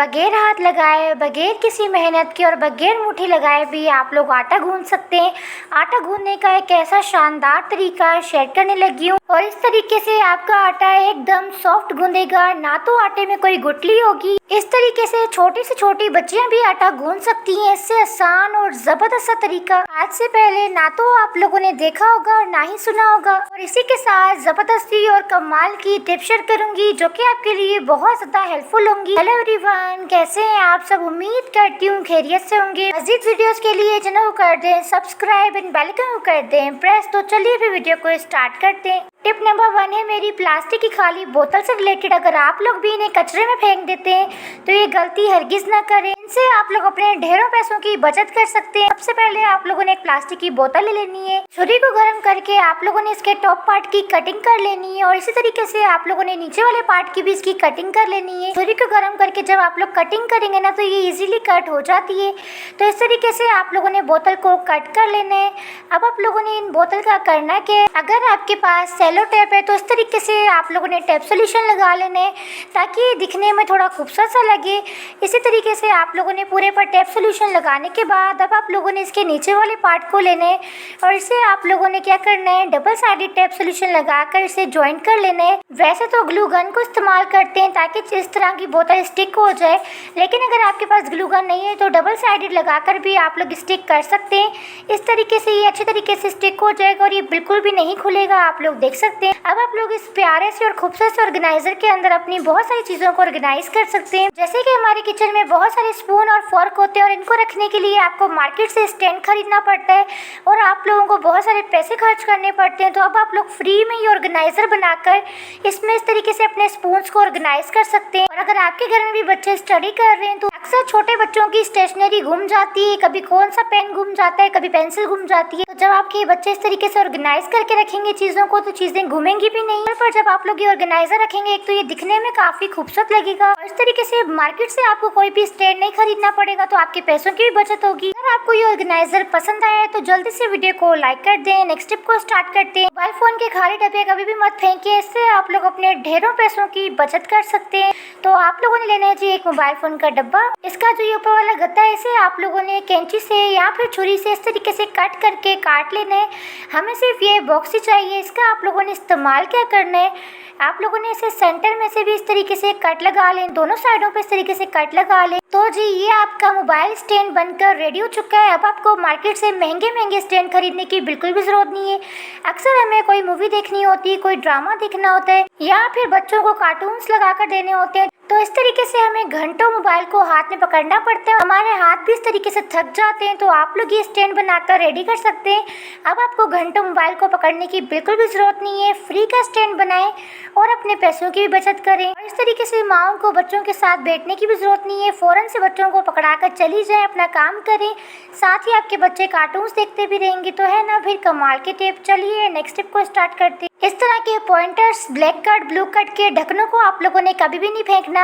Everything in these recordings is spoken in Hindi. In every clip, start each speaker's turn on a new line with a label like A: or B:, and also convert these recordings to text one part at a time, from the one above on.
A: बगैर हाथ लगाए, बगैर किसी मेहनत के और बगैर मुट्ठी लगाए भी आप लोग आटा गूंथ सकते हैं। आटा गूंथने का एक ऐसा शानदार तरीका शेयर करने लगी हूँ और इस तरीके से आपका आटा एकदम सॉफ्ट गूंदेगा, ना तो आटे में कोई गुठली होगी। इस तरीके से छोटी से छोटी बच्चियां भी आटा गूंथ सकती हैं। इससे आसान और जबरदस्त सा तरीका आज से पहले ना तो आप लोगों ने देखा होगा और ना ही सुना होगा। और इसी के साथ जबरदस्ती और कमाल की टिप शेयर करूंगी जो कि आपके लिए बहुत ज्यादा हेल्पफुल होंगी। हेलो एवरीवन, कैसे हैं आप सब? उम्मीद करती हूँ खैरियत से होंगे। मजीद वीडियोस के लिए चैनल को कर दें सब्सक्राइब एंड बेल आइकन को कर दें प्रेस। तो चलिए फिर वीडियो को स्टार्ट करते हैं। टिप नंबर 1 है मेरी प्लास्टिक की खाली बोतल से रिलेटेड। अगर आप लोग भी इन्हें कचरे में फेंक देते हैं तो ये गलती हरगिज ना करें। इनसे आप लोग अपने ढेरों पैसों की बचत कर सकते हैं। सबसे पहले आप लोगों ने एक प्लास्टिक की बोतल ले लेनी है। छुरी को गर्म करके आप लोगों ने इसके टॉप पार्ट की कटिंग कर लेनी है और इसी तरीके से आप लोगों ने नीचे वाले पार्ट की भी इसकी कटिंग कर लेनी है। छुरी को गर्म करके जब आप लोग कटिंग करेंगे ना तो ये इजीली कट हो जाती है। तो इस तरीके से आप लोगों ने बोतल को कट कर लेना है। अब आप लोगों ने इन बोतल का करना है, अगर आपके पास सेलो टेप है तो इस तरीके से आप लोगों ने टेप सोल्यूशन लगा लेना है ताकि ये दिखने में थोड़ा खूबसूरत सा लगे। इसी तरीके से आप लोगों ने पूरे पर टेप सोल्यूशन लगाने के बाद अब आप लोगों ने इसके नीचे वाले पार्ट को लेना है और इसे आप लोगों ने क्या करना है, डबल साइडेड टेप सोल्यूशन लगाकर इसे ज्वाइंट कर लेना है। वैसे तो ग्लू गन को इस्तेमाल करते हैं ताकि इस तरह की बोतल स्टिक हो जाए, लेकिन अगर आपके पास ग्लू गन नहीं है तो डबल साइडेड लगाकर भी आप लोग स्टिक कर सकते हैं। इस तरीके से ये अच्छे तरीके से स्टिक हो जाएगा और ये बिल्कुल भी नहीं खुलेगा, आप लोग देख सकते हैं। अब आप लोग इस प्यारे से और खूबसूरत से ऑर्गेनाइजर के अंदर अपनी बहुत सारी चीजों को ऑर्गेनाइज कर सकते हैं। जैसे कि हमारे किचन में बहुत सारे स्पून और फोर्क होते हैं और इनको रखने के लिए आपको मार्केट से स्टैंड खरीदना पड़ता है और आप लोगों को बहुत सारे पैसे खर्च करने पड़ते हैं। तो अब आप लोग फ्री में ये ऑर्गेनाइजर बनाकर इसमें इस तरीके से अपने स्पून्स को ऑर्गेनाइज कर सकते हैं। और अगर आपके घर में भी बच्चे स्टडी कर रहे हैं तो अक्सर छोटे बच्चों की स्टेशनरी गुम जाती है, कभी कौन सा पेन गुम जाता है, कभी पेंसिल गुम जाती है। तो जब आपके बच्चे इस तरीके से ऑर्गेनाइज करके रखेंगे चीजों को तो चीजें घूमेंगी भी नहीं। पर जब आप लोग ये ऑर्गेनाइजर रखेंगे एक तो ये दिखने में काफी खूबसूरत लगेगा और इस तरीके से मार्केट से आपको कोई भी स्टैंड नहीं खरीदना पड़ेगा, तो आपके पैसों की भी बचत होगी। अगर आपको ये ऑर्गेनाइजर पसंद आया है तो जल्दी से वीडियो को लाइक कर दें। नेक्स्ट टिप को स्टार्ट करते हैं। मोबाइल फोन के खाली डब्बे कभी भी मत फेंकिए, इससे आप लोग अपने ढेरों पैसों की बचत कर सकते हैं। तो आप लोगों ने लेना है जी एक मोबाइल फोन का डब्बा। इसका जो ये ऊपर वाला गत्ता है इसे आप लोगों ने कैंची से या फिर छुरी से इस तरीके से कट करके काट लेना है। हमें सिर्फ ये बॉक्स ही चाहिए। इसका आप लोगों ने इस्तेमाल क्या करना है, आप लोगों ने इसे सेंटर में से भी इस तरीके से कट लगा लें, दोनों साइडों पे इस तरीके से कट लगा लें। तो जी ये आपका मोबाइल स्टैंड बनकर रेडी हो चुका है। अब आपको मार्केट से महंगे महंगे स्टैंड खरीदने की बिल्कुल भी जरूरत नहीं है। अक्सर हमें कोई मूवी देखनी होती है, कोई ड्रामा देखना होता है या फिर बच्चों को कार्टून्स लगा कर देने होते हैं, तो इस तरीके से हमें घंटों मोबाइल को हाथ में पकड़ना पड़ता है, हमारे हाथ भी इस तरीके से थक जाते हैं। तो आप लोग ये स्टैंड बनाकर रेडी कर सकते हैं। अब आपको घंटों मोबाइल को पकड़ने की बिल्कुल भी जरूरत नहीं है। फ्री का स्टैंड बनाएं और अपने पैसों की भी बचत करें। और इस तरीके से माओं को बच्चों के साथ बैठने की भी जरूरत नहीं है, फौरन से बच्चों को पकड़ाकर चली जाए, अपना काम करें, साथ ही आपके बच्चे कार्टून्स देखते भी रहेंगे। तो है ना फिर कमाल के टिप। चलिए नेक्स्ट टिप को स्टार्ट करते हैं। इस तरह के pointers, black cut, blue cut के ढक्कनों को आप लोगों ने कभी भी नहीं फेंकना।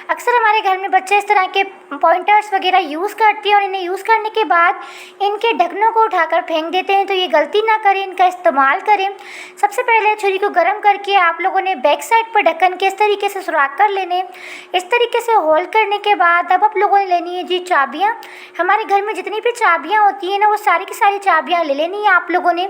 A: अक्सर हमारे घर में बच्चे इस तरह के पॉइंटर्स वगैरह यूज़ करते हैं और इन्हें यूज़ करने के बाद इनके ढक्कनों को उठाकर फेंक देते हैं। तो ये गलती ना करें, इनका इस्तेमाल करें। सबसे पहले छुरी को गर्म करके आप लोगों ने बैक साइड पर ढक्कन के इस तरीके से सुराख कर लेने। इस तरीके से होल्ड करने के बाद अब आप लोगों ने लेनी है जी चाबियाँ। हमारे घर में जितनी भी चाबियाँ होती हैं ना वो सारी की सारी चाबियाँ ले लेनी है आप लोगों ने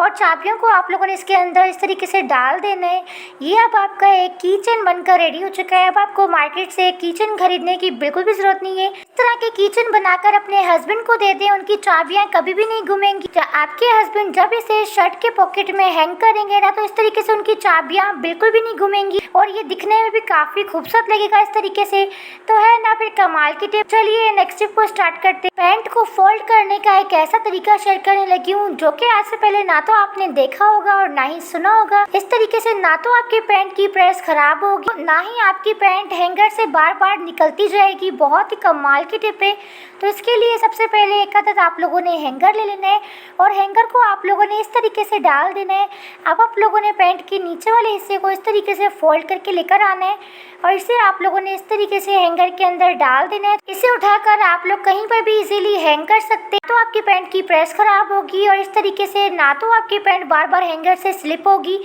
A: और चाबियों को आप लोगों ने इसके अंदर इस तरीके से डाल देना है। ये अब आपका एक की चेन बनकर रेडी हो चुका है। अब आपको मार्केट से की चेन खरीदने की बिल्कुल भी जरूरत नहीं है। इस तरह के की चेन बनाकर अपने हस्बैंड को दे दें, उनकी चाबियां कभी भी नहीं घूमेंगी। आपके हस्बैंड जब इसे शर्ट के पॉकेट में हैंग करेंगे ना तो इस तरीके से उनकी चाबियां बिल्कुल भी नहीं घूमेंगी और ये दिखने में भी काफी खूबसूरत लगेगा इस तरीके से। तो है ना फिर कमाल की टिप। चलिए नेक्स्ट टिप को स्टार्ट करते हैं। पैंट को फोल्ड करने का एक ऐसा तरीका शेयर करने लगी हूँ जो कि आज से पहले ना तो आपने देखा होगा और ना ही सुना होगा। इस तरीके से ना तो आपकी पैंट की प्रेस खराब होगी, ना ही आपकी पैंट हैंगर से बार बार निकलती जाएगी। बहुत ही कमाल की टिप है। तो इसके लिए सबसे पहले एक आदत आप लोगों ने हैंगर ले लेना है और हैंगर को आप लोगों ने इस तरीके से डाल देना है। अब आप लोगों ने पैंट के नीचे वाले हिस्से को इस तरीके से फोल्ड करके लेकर आना है और इसे आप लोगों ने इस तरीके से हैंगर के अंदर डाल देना है। इसे उठाकर आप लोग कहीं पर भी इजीली हैंग कर सकते हैं। तो आपकी पैंट की प्रेस खराब होगी और इस तरीके से ना तो आपकी पैंट बार बार हैंगर से स्लिप होगी।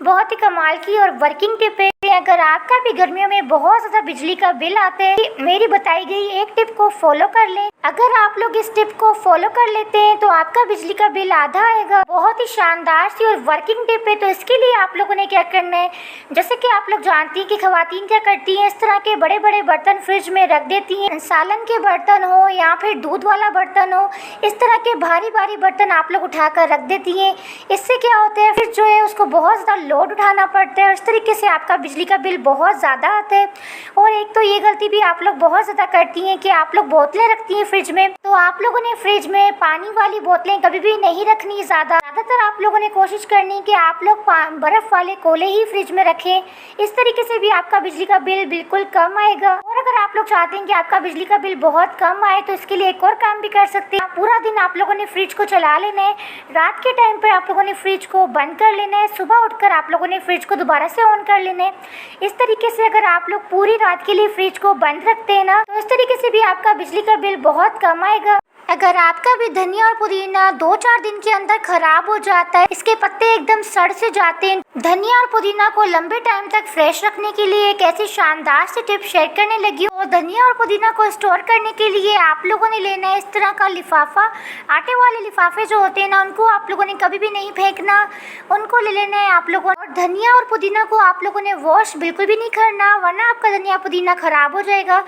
A: बहुत ही कमाल की और वर्किंग टिप है। अगर आपका भी गर्मियों में बहुत ज़्यादा बिजली का बिल आता है, मेरी बताई गई एक टिप को फॉलो कर लें। अगर आप लोग इस टिप को फॉलो कर लेते हैं तो आपका बिजली का बिल आधा आएगा। बहुत ही शानदार सी और वर्किंग टिप है। तो इसके लिए आप लोगों ने क्या करना है, जैसे कि आप लोग जानती हैं कि खवातीन क्या करती हैं, इस तरह के बड़े बड़े बर्तन फ्रिज में रख देती हैं। सालन के बर्तन हो या फिर दूध वाला बर्तन हो, इस तरह के भारी भारी बर्तन आप लोग उठाकर रख देती हैं। इससे क्या होता है, फिर जो है उसको बहुत ज़्यादा लोड उठाना पड़ता है और इस तरीके से आपका बिजली का बिल बहुत ज़्यादा आता है। और एक तो ये गलती भी आप लोग बहुत ज़्यादा करती हैं कि आप लोग बोतलें रखती हैं फ्रिज में। तो आप लोगों ने फ्रिज में पानी वाली बोतलें कभी भी नहीं रखनी। ज़्यादातर आप लोगों ने कोशिश करनी कि आप लोग बर्फ़ वाले कोले ही फ्रिज में रखें। इस तरीके से भी आपका बिजली का बिल बिल्कुल कम आएगा। और अगर आप लोग चाहते हैं कि आपका बिजली का बिल बहुत कम आए तो इसके लिए एक और काम भी कर सकते हैं। पूरा दिन आप लोगों ने फ्रिज को चला लेना है, रात के टाइम पर आप लोगों ने फ्रिज को बंद कर लेना है, सुबह उठकर आप लोगों ने फ्रिज को दोबारा से ऑन कर लेना है। इस तरीके से अगर आप लोग पूरी रात के लिए फ्रिज को बंद रखते हैं ना, तो इस तरीके से भी आपका बिजली का बिल बहुत कम आएगा। अगर आपका भी धनिया और पुदीना 2-4 दिन के अंदर खराब हो जाता है, इसके पत्ते एकदम सड़ से जाते हैं, धनिया और पुदीना को लंबे टाइम तक फ्रेश रखने के लिए एक ऐसी शानदार सी टिप शेयर करने लगी हूँ। धनिया और पुदीना को स्टोर करने के लिए आप लोगों ने लेना है इस तरह का लिफाफा। आटे वाले लिफाफे जो होते हैं ना, उनको आप लोगों ने कभी भी नहीं फेंकना, उनको ले लेना है आप लोगों। और धनिया और पुदीना को आप लोगों ने वॉश बिल्कुल भी नहीं करना, वरना आपका धनिया पुदीना खराब हो जाएगा।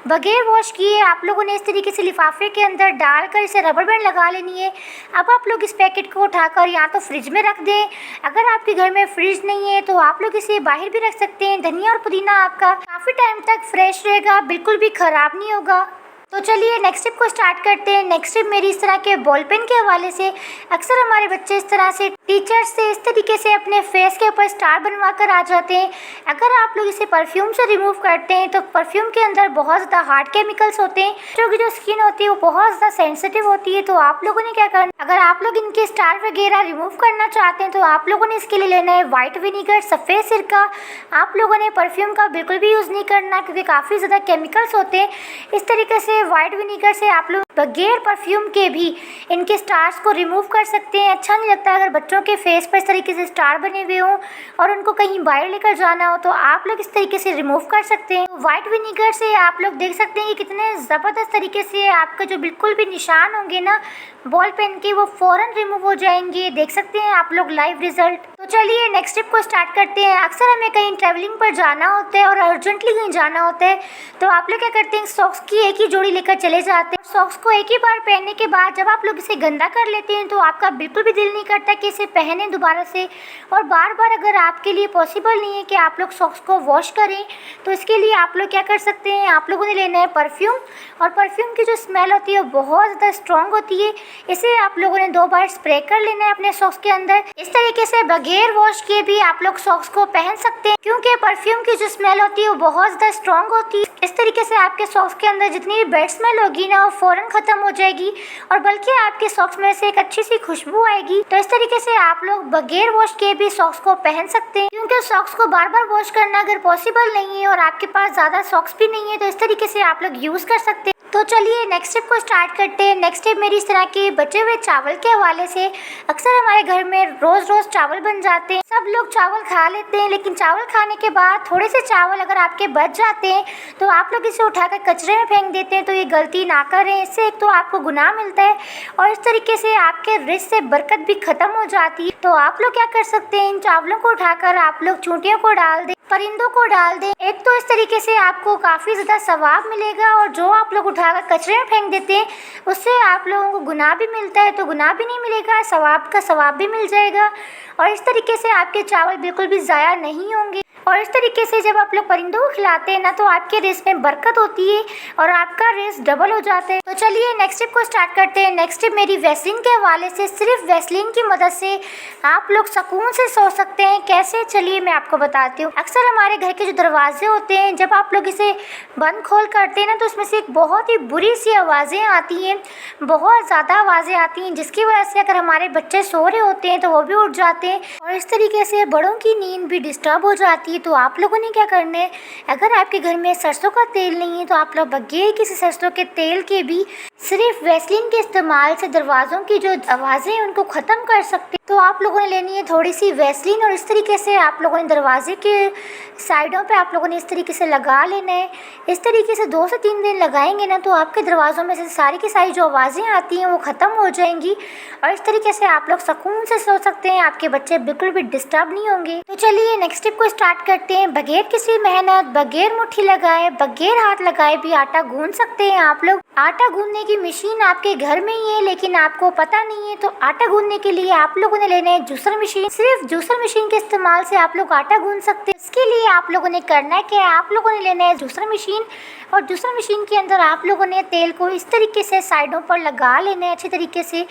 A: बगैर वॉश किए आप लोगों ने इस तरीके से लिफाफे के अंदर डालकर इसे रबर बैंड लगा लेनी है। अब आप लोग इस पैकेट को उठाकर या तो फ्रिज में रख दें, अगर आपके घर में फ्रिज नहीं है तो आप लोग इसे बाहर भी रख सकते हैं। धनिया और पुदीना आपका काफ़ी टाइम तक फ्रेश रहेगा, बिल्कुल भी ख़राब नहीं होगा। तो चलिए नेक्स्ट टिप को स्टार्ट करते हैं। नेक्स्ट टिप मेरी इस तरह के बॉल पेन के हवाले से। अक्सर हमारे बच्चे इस तरह से टीचर्स से इस तरीके से अपने फेस के ऊपर स्टार बनवा कर आ जाते हैं। अगर आप लोग इसे परफ्यूम से रिमूव करते हैं तो परफ्यूम के अंदर बहुत ज़्यादा हार्ड केमिकल्स होते हैं, क्योंकि जो स्किन होती है वो बहुत ज़्यादा सेंसिटिव होती है। तो आप लोगों ने क्या करना, अगर आप लोग इनके स्टार वगैरह रिमूव करना चाहते हैं तो आप लोगों ने इसके लिए लेना है वाइट विनीगर, सफ़ेद सिरका। आप लोगों ने परफ्यूम का बिल्कुल भी यूज़ नहीं करना, क्योंकि काफ़ी ज़्यादा केमिकल्स होते हैं। इस तरीके से वाइट विनीगर से आप लोग बगैर परफ्यूम के भी इनके स्टार्स को रिमूव कर सकते हैं। अच्छा नहीं लगता अगर बच्चों के फेस पर इस तरीके से स्टार बने हुए हों और उनको कहीं बाहर लेकर जाना हो, तो आप लोग इस तरीके से रिमूव कर सकते हैं। वाइट विनीगर से आप लोग देख सकते हैं कि कितने ज़बरदस्त तरीके से आपका जो बिल्कुल भी निशान होंगे ना बॉल पेन के, वो फ़ौरन रिमूव हो जाएंगे। देख सकते हैं आप लोग लाइव रिजल्ट। तो चलिए नेक्स्ट स्टेप को स्टार्ट करते हैं। अक्सर हमें कहीं ट्रैवलिंग पर जाना होता है और अर्जेंटली कहीं जाना होता है, तो आप लोग क्या करते हैं, सॉक्स की एक ही जोड़ी लेकर चले जाते हैं। सॉक्स को एक ही बार पहनने के बाद जब आप लोग इसे गंदा कर लेते हैं तो आपका बिल्कुल भी दिल नहीं करता कि इसे पहने दोबारा से। और बार बार अगर आपके लिए पॉसिबल नहीं है कि आप लोग सॉक्स को वॉश करें, तो इसके लिए आप लोग क्या कर सकते हैं, आप लोगों ने लेना है परफ्यूम। और परफ्यूम की जो स्मेल होती है वो बहुत ज़्यादा स्ट्रॉन्ग होती है। इसे आप लोगों ने 2 बार स्प्रे कर लेना है अपने सॉक्स के अंदर। इस तरीके से बगैर वॉश किए भी आप लोग सॉक्स को पहन सकते हैं, क्योंकि परफ्यूम की जो स्मेल होती है वो बहुत ज़्यादा स्ट्रॉन्ग होती है। इस तरीके से आपके सॉक्स के अंदर जितनी भी बैड स्मेल होगी ना, वो फ़ौरन ख़त्म हो जाएगी और बल्कि आपके सॉक्स में से एक अच्छी सी खुशबू आएगी। तो इस तरीके से आप लोग बगैर वॉश किए भी सॉक्स को पहन सकते हैं, क्योंकि सॉक्स को बार बार वॉश करना अगर पॉसिबल नहीं है और आपके पास ज़्यादा सॉक्स भी नहीं है, तो इस तरीके से आप लोग यूज़ कर सकते हैं। तो चलिए नेक्स्ट स्टेप को स्टार्ट करते हैं। नेक्स्ट स्टेप मेरी इस तरह के बचे हुए चावल के हवाले से। अक्सर हमारे घर में रोज़ रोज़ चावल बन जाते हैं, सब लोग चावल खा लेते हैं, लेकिन चावल खाने के बाद थोड़े से चावल अगर आपके बच जाते हैं तो आप लोग इसे उठाकर कचरे में फेंक देते हैं। तो ये गलती ना करें, इससे एक तो आपको गुनाह मिलता है और इस तरीके से आपके रिज़्क से बरकत भी ख़त्म हो जाती है। तो आप लोग क्या कर सकते हैं, इन चावलों को उठाकर आप लोग चूंटियों को डाल दें, परिंदों को डाल दें। एक तो इस तरीके से आपको काफ़ी ज़्यादा सवाब मिलेगा, और जो आप लोग उठाकर कचरे में फेंक देते हैं उससे आप लोगों को गुनाह भी मिलता है, तो गुनाह भी नहीं मिलेगा, सवाब का सवाब भी मिल जाएगा। और इस तरीके से आपके चावल बिल्कुल भी ज़ाया नहीं होंगे। और इस तरीके से जब आप लोग परिंदों को खिलाते हैं ना, तो आपके रिज़्क में बरकत होती है और आपका रिज़्क डबल हो जाता है। तो चलिए नेक्स्ट टिप को स्टार्ट करते हैं। नेक्स्ट टिप मेरी वैसलीन के हवाले से। सिर्फ वैसलीन की मदद से आप लोग सुकून से सो सकते हैं। कैसे, चलिए मैं आपको बताती हूँ। अक्सर हमारे घर के जो दरवाजे होते हैं, जब आप लोग इसे बंद खोल करते हैं ना, तो उसमें से एक बहुत ही बुरी सी आवाज़ें आती हैं, बहुत ज़्यादा आवाज़ें आती हैं, जिसकी वजह से अगर हमारे बच्चे सो रहे होते हैं तो वो भी उठ जाते हैं और इस तरीके से बड़ों की नींद भी डिस्टर्ब हो जाती है। आती है तो आप लोगों ने क्या करना है, अगर आपके घर में सरसों का तेल नहीं है तो आप लोग बगैर किसी सरसों के तेल के भी सिर्फ वैसलीन के इस्तेमाल से दरवाज़ों की जो आवाज़ें हैं उनको ख़त्म कर सकते हैं। तो आप लोगों ने लेनी है थोड़ी सी वैसलीन और इस तरीके से आप लोगों ने दरवाजे के साइडों पे आप लोगों ने इस तरीके से लगा लेना है। इस तरीके से 2 से 3 दिन लगाएंगे ना तो आपके दरवाज़ों में से सारी की सारी जो आवाज़ें आती हैं वो ख़त्म हो जाएंगी और इस तरीके से आप लोग सुकून से सो सकते हैं, आपके बच्चे बिल्कुल भी डिस्टर्ब नहीं होंगे। तो चलिए नेक्स्ट स्टेप को स्टार्ट करते हैं। बगैर किसी मेहनत, बगैर मुट्ठी लगाए, बगैर हाथ लगाए भी आटा गूंद सकते हैं आप लोग। आटा गूंदने की मशीन आपके घर में ही है लेकिन आपको पता नहीं है, तो आटा गूंदने के लिए आप लोगों ने लेना है जूसर मशीन। सिर्फ जूसर मशीन के इस्तेमाल से आप लोग आटा गूंद सकते हैं। इसके लिए आप लोगों ने करना है कि आप लोगों ने लेना है जूसर मशीन और जूसर मशीन के अंदर आप लोगों ने तेल को इस तरीके से साइडों पर लगा लेना है अच्छे तरीके से।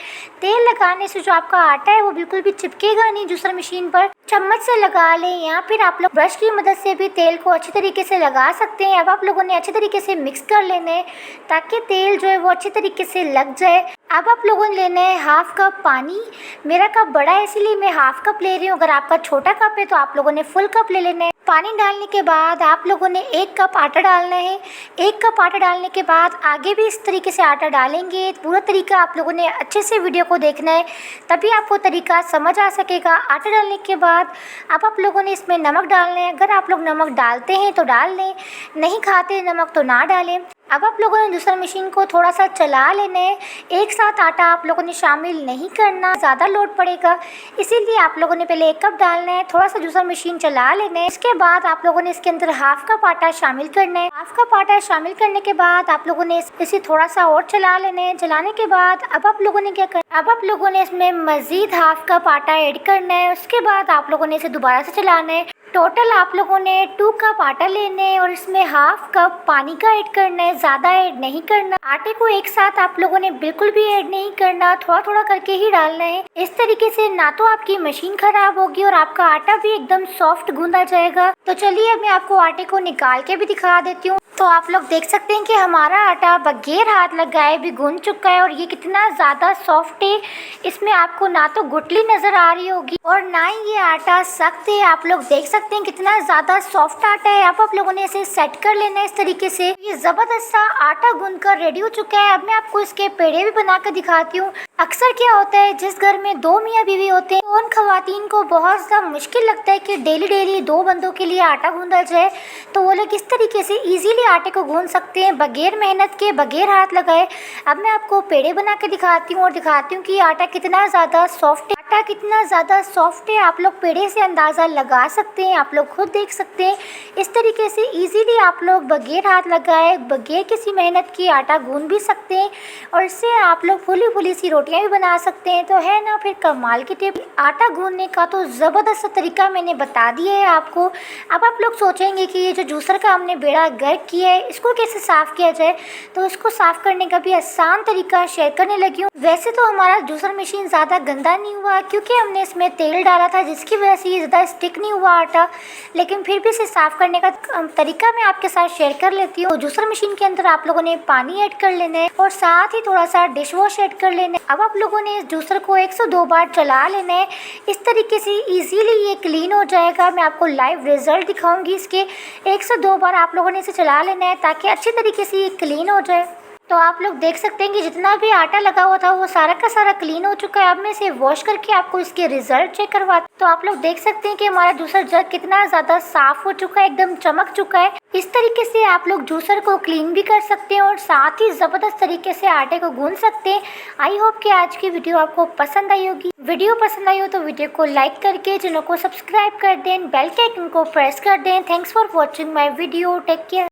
A: तेल लगाने से जो आपका आटा है वो बिल्कुल भी चिपकेगा नहीं जूसर मशीन पर। चम्मच से लगा लें या फिर आप लोग ब्रश की मदद से भी तेल को अच्छी तरीके से लगा सकते हैं। अब आप लोगों ने अच्छे तरीके से मिक्स कर लेना है ताकि तेल जो है वो अच्छी तरीके से लग जाए। अब आप लोगों ने लेना है हाफ कप पानी। मेरा कप बड़ा है इसीलिए मैं हाफ कप ले रही हूँ, अगर आपका छोटा कप है तो आप लोगों ने फुल कप ले लेना है। पानी डालने के बाद आप लोगों ने 1 कप आटा डालना है। 1 कप आटा डालने के बाद आगे भी इस तरीके से आटा डालेंगे। पूरा तरीका आप लोगों ने अच्छे से वीडियो को देखना है तभी आपको तरीका समझ आ सकेगा। आटा डालने के बाद अब आप लोगों ने इसमें नमक डालना है। अगर आप लोग नमक डालते हैं तो डाल लें, नहीं खाते नमक तो ना डालें। अब आप लोगों ने जूसर मशीन को थोड़ा सा चला लेना है। एक साथ आटा आप लोगों ने शामिल नहीं करना, ज़्यादा लोड पड़ेगा, इसीलिए आप लोगों ने पहले 1 कप डालना है, थोड़ा सा जूसर मशीन चला लेना है। इसके बाद आप लोगों ने इसके अंदर हाफ कप आटा शामिल करना है। हाफ कप आटा शामिल करने के बाद आप लोगों ने इसे थोड़ा सा और चला लेना है। चलाने के बाद अब आप लोगों ने क्या करना है, अब आप लोगों ने इसमें मज़ीद हाफ कप आटा ऐड करना है। उसके बाद आप लोगों ने इसे दोबारा से चलाना है। टोटल आप लोगों ने 2 कप आटा लेना है और इसमें हाफ कप पानी का ऐड करना है, ज़्यादा ऐड नहीं करना। आटे को एक साथ आप लोगों ने बिल्कुल भी ऐड नहीं करना, थोड़ा थोड़ा करके ही डालना है। इस तरीके से ना तो आपकी मशीन खराब होगी और आपका आटा भी एकदम सॉफ्ट गूंदा जाएगा। तो चलिए अब मैं आपको आटे को निकाल के भी दिखा देती हूँ। तो आप लोग देख सकते हैं कि हमारा आटा बगैर हाथ लगाए भी गूंद चुका है और ये कितना ज़्यादा सॉफ्ट है। इसमें आपको ना तो गुठली नज़र आ रही होगी और ना ही ये आटा सख्त है। आप लोग देख सकते हैं कितना ज़्यादा सॉफ्ट आटा है। अब आप लोगों ने इसे सेट कर लेना है इस तरीके से। ये ज़बरदस्त सा आटा गूंद कर रेडी हो चुका है। अब मैं आपको इसके पेड़े भी बना कर दिखाती हूँ। अक्सर क्या होता है, जिस घर में 2 मियाँ बीवी होते हैं उन खवातीन को बहुत ज़्यादा मुश्किल लगता है कि डेली 2 बंदों के लिए आटा गूंदा जाए, तो वो लोग इस तरीके से ईजीली आटे को गूंद सकते हैं बगैर मेहनत के, बगैर हाथ लगाए। अब मैं आपको पेड़े बना के दिखाती हूँ और दिखाती हूँ कि आटा कितना ज़्यादा सॉफ्ट है। आटा कितना ज़्यादा सॉफ्ट है आप लोग पेड़े से अंदाज़ा लगा सकते हैं, आप लोग खुद देख सकते हैं। इस तरीके से इजीली आप लोग बगैर हाथ लगाए, बगैर किसी मेहनत की आटा गूंद भी सकते हैं और इससे आप लोग फुली फुली सी रोटियां भी बना सकते हैं। तो है ना फिर कमाल की टिप। आटा गूंदने का तो ज़बरदस्त तरीका मैंने बता दिया है आपको। अब आप लोग सोचेंगे कि ये जो जूसर का हमने बेड़ा गर्क किया है इसको कैसे साफ़ किया जाए, तो इसको साफ़ करने का भी आसान तरीका शेयर करने लगी हूँ। वैसे तो हमारा जूसर मशीन ज़्यादा गंदा नहीं हुआ क्योंकि हमने इसमें तेल डाला था जिसकी वजह से ये ज़्यादा स्टिक नहीं हुआ आटा, लेकिन फिर भी इसे साफ़ करने का तरीका मैं आपके साथ शेयर कर लेती हूँ। जूसर मशीन के अंदर आप लोगों ने पानी ऐड कर लेना है और साथ ही थोड़ा सा डिश वॉश ऐड कर लेना है। अब आप लोगों ने इस जूसर को 102 बार चला लेना है। इस तरीके से इजीली ये क्लीन हो जाएगा। मैं आपको लाइव रिजल्ट दिखाऊंगी इसके। 102 बार आप लोगों ने इसे चला लेना है ताकि अच्छी तरीके से ये क्लीन हो जाए। तो आप लोग देख सकते हैं कि जितना भी आटा लगा हुआ था वो सारा का सारा क्लीन हो चुका है। अब मैं इसे वॉश करके आपको इसके रिजल्ट चेक करवाती हूँ। तो आप लोग देख सकते हैं कि हमारा जूसर जग कितना ज़्यादा साफ़ हो चुका है, एकदम चमक चुका है। इस तरीके से आप लोग जूसर को क्लीन भी कर सकते हैं और साथ ही ज़बरदस्त तरीके से आटे को गूंद सकते हैं। आई होप कि आज की वीडियो आपको पसंद आई होगी। वीडियो पसंद आई हो तो वीडियो को लाइक करके चैनल को सब्सक्राइब कर दें, बेल के आइकन को प्रेस कर दें। Thanks for watching my video. Take care.